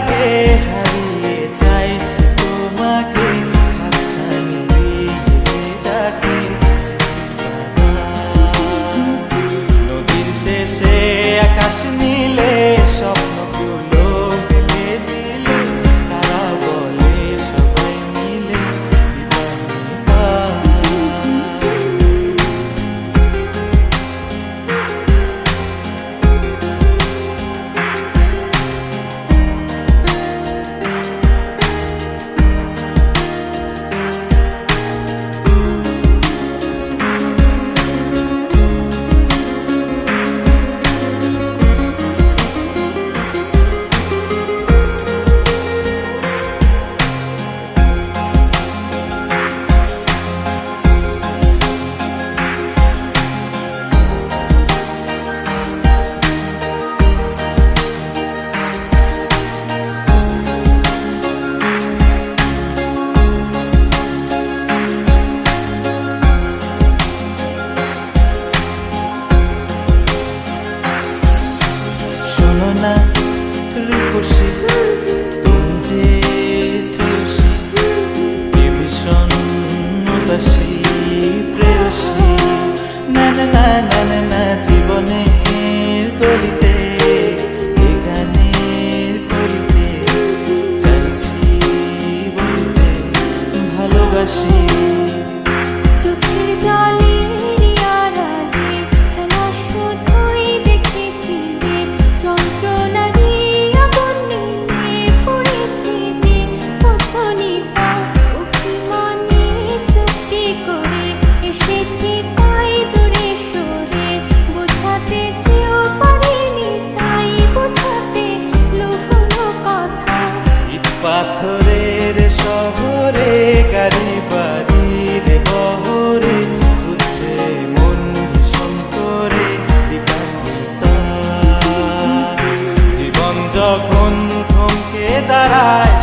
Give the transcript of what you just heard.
লাগে হারিয়ে চাইছি তোমাকে, হাতছানি দিয়ে ডাকে নদীর শেষে আকাশ নীলে স্বপ্নগুলো দিলে দিলে তারা বলে সবাই মিলে দিবানিতা। শোনো না রূপসী, তুমি যে শ্রেয়সী, কে ভীষণ উদাসী প্রেয়সী, না না না না না না জীবনের কলিতে এ গানের কলিতে চাইছি বলতে ভালোবাসি। চোখের জলের আড়ালে খেলা শুধুই দেখেছি যে, যন্ত্রণারই আগুন নিয়ে পড়েছি যে, কখনিটা অভিমানে চুক্তি করে এসেছি তাই দূরে সরে, বোঝাতে চেয়েও পারিনি তাই বোঝাতে লুকোনো কথা। ইট পাথরের শহরে গাড়ি বাড়ির বহরে খুঁজছে মন ভীষণ করে দিবানিতা। জীবন যখন থমকে দাঁড়ায়